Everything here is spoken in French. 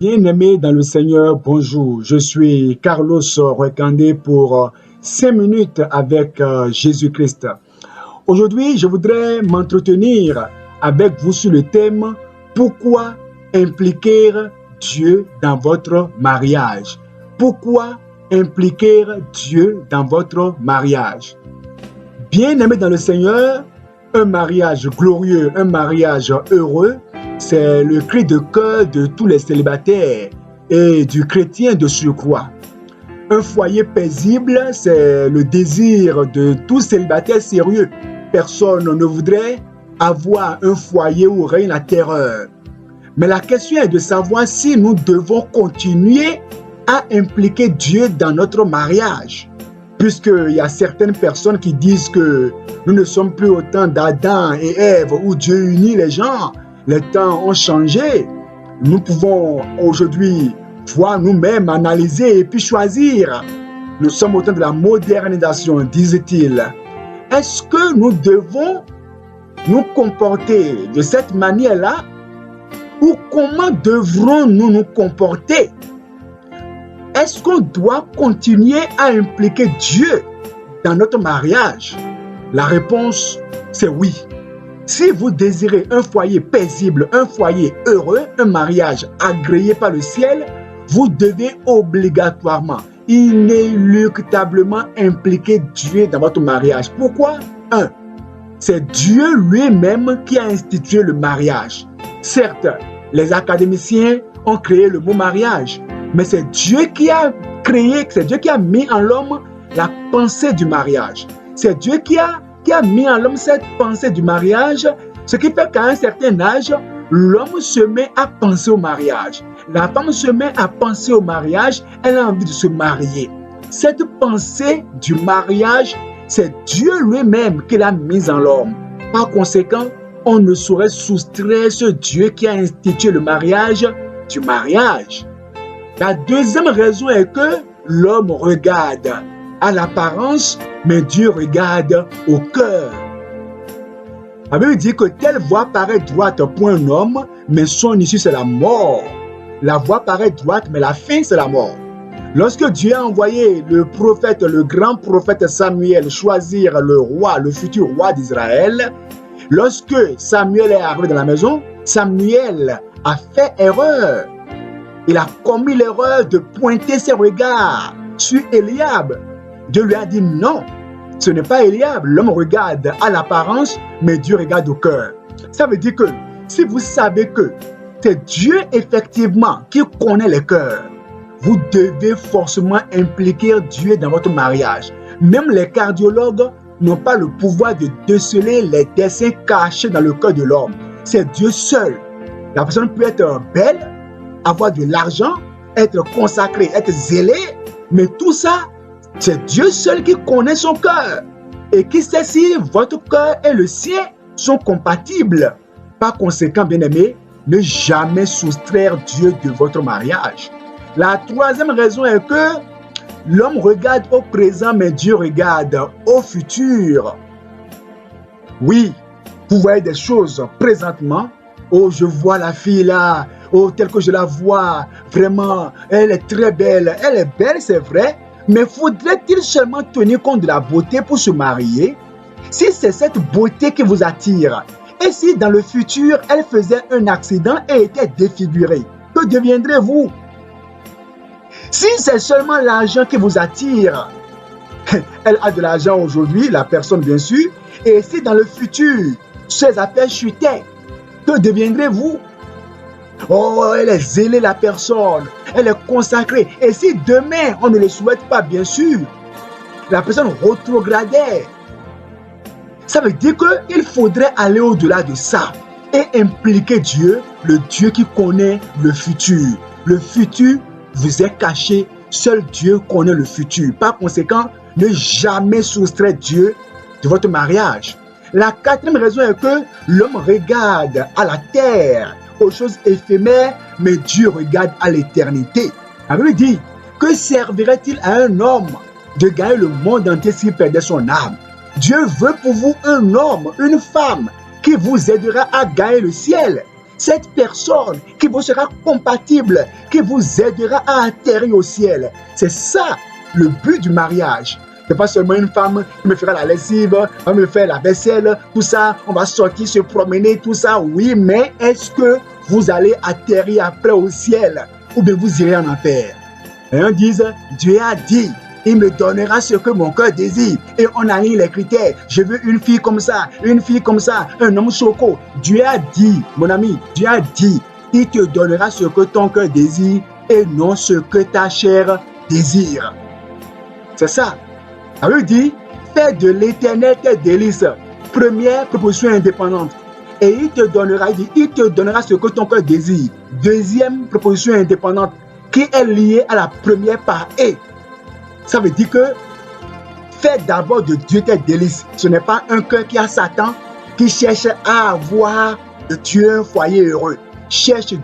Bien-aimés dans le Seigneur, bonjour. Je suis Carlos Recandé pour 5 minutes avec Jésus-Christ. Aujourd'hui, je voudrais m'entretenir avec vous sur le thème « Pourquoi impliquer Dieu dans votre mariage ?» Pourquoi impliquer Dieu dans votre mariage? Bien-aimés dans le Seigneur, un mariage glorieux, un mariage heureux, c'est le cri de cœur de tous les célibataires et du chrétien de surcroît. Un foyer paisible, c'est le désir de tout célibataire sérieux. Personne ne voudrait avoir un foyer où règne la terreur. Mais la question est de savoir si nous devons continuer à impliquer Dieu dans notre mariage. Puisqu'il y a certaines personnes qui disent que nous ne sommes plus au temps d'Adam et Ève où Dieu unit les gens. Les temps ont changé. Nous pouvons aujourd'hui voir nous-mêmes, analyser et puis choisir. Nous sommes au temps de la modernisation, disent-ils. Est-ce que nous devons nous comporter de cette manière-là ou comment devrons-nous nous comporter? Est-ce qu'on doit continuer à impliquer Dieu dans notre mariage? La réponse, c'est oui. Si vous désirez un foyer paisible, un foyer heureux, un mariage agréé par le ciel, vous devez obligatoirement, inéluctablement impliquer Dieu dans votre mariage. Pourquoi? 1. C'est Dieu lui-même qui a institué le mariage. Certes, les académiciens ont créé le mot mariage, mais c'est Dieu qui a créé, c'est Dieu qui a mis en l'homme la pensée du mariage. C'est Dieu qui a mis en l'homme cette pensée du mariage, ce qui fait qu'à un certain âge, l'homme se met à penser au mariage. La femme se met à penser au mariage, elle a envie de se marier. Cette pensée du mariage, c'est Dieu lui-même qui l'a mise en l'homme. Par conséquent, on ne saurait soustraire ce Dieu qui a institué le mariage du mariage. La deuxième raison est que l'homme regarde à l'apparence, mais Dieu regarde au cœur. La Bible dit que telle voie paraît droite pour un homme, mais son issue c'est la mort. La voie paraît droite, mais la fin c'est la mort. Lorsque Dieu a envoyé le prophète, le grand prophète Samuel, choisir le roi, le futur roi d'Israël, lorsque Samuel est arrivé dans la maison, Samuel a fait erreur. Il a commis l'erreur de pointer ses regards sur Eliab. Dieu lui a dit non, ce n'est pas Eliab. L'homme regarde à l'apparence, mais Dieu regarde au cœur. Ça veut dire que si vous savez que c'est Dieu effectivement qui connaît les cœurs, vous devez forcément impliquer Dieu dans votre mariage. Même les cardiologues n'ont pas le pouvoir de déceler les desseins cachés dans le cœur de l'homme. C'est Dieu seul. La personne peut être belle, avoir de l'argent, être consacré, être zélé, mais tout ça, c'est Dieu seul qui connaît son cœur et qui sait si votre cœur et le sien sont compatibles. Par conséquent, bien-aimés, ne jamais soustraire Dieu de votre mariage. La troisième raison est que l'homme regarde au présent, mais Dieu regarde au futur. Oui, vous voyez des choses présentement. Oh, je vois la fille là. Oh, telle que je la vois. Vraiment, elle est très belle. Elle est belle, c'est vrai. Mais faudrait-il seulement tenir compte de la beauté pour se marier? Si c'est cette beauté qui vous attire, et si dans le futur, elle faisait un accident et était défigurée, que deviendrez-vous? Si c'est seulement l'argent qui vous attire, elle a de l'argent aujourd'hui, la personne bien sûr, et si dans le futur, ses affaires chutaient, que deviendrez-vous? Oh, elle est zélée la personne, elle est consacrée. Et si demain, on ne le souhaite pas, bien sûr, la personne rétrogradait. Ça veut dire qu'il faudrait aller au-delà de ça et impliquer Dieu, le Dieu qui connaît le futur. Le futur vous est caché, seul Dieu connaît le futur. Par conséquent, ne jamais soustraire Dieu de votre mariage. La quatrième raison est que l'homme regarde à la terre, aux choses éphémères, mais Dieu regarde à l'éternité. La Bible dit, que servirait-il à un homme de gagner le monde entier s'il perdait son âme? Dieu veut pour vous un homme, une femme qui vous aidera à gagner le ciel. cette personne qui vous sera compatible, qui vous aidera à atterrir au ciel. C'est ça le but du mariage. C'est pas seulement une femme qui me fera la lessive, va me faire la vaisselle, tout ça, on va sortir, se promener, tout ça. Oui, mais est-ce que vous allez atterrir après au ciel ou bien vous irez en enfer? Et on dit, Dieu a dit, il me donnera ce que mon cœur désire. Et on aligne les critères. Je veux une fille comme ça, un homme choco. Dieu a dit, mon ami, Dieu a dit, il te donnera ce que ton cœur désire et non ce que ta chair désire. C'est ça. Ça veut dire, fais de l'Éternel tes délices. Première proposition indépendante. Et il te donnera ce que ton cœur désire. Deuxième proposition indépendante, qui est liée à la première par et. Ça veut dire que fais d'abord de Dieu tes délices. Ce n'est pas un cœur qui a Satan, qui cherche à avoir de Dieu un foyer heureux. Cherche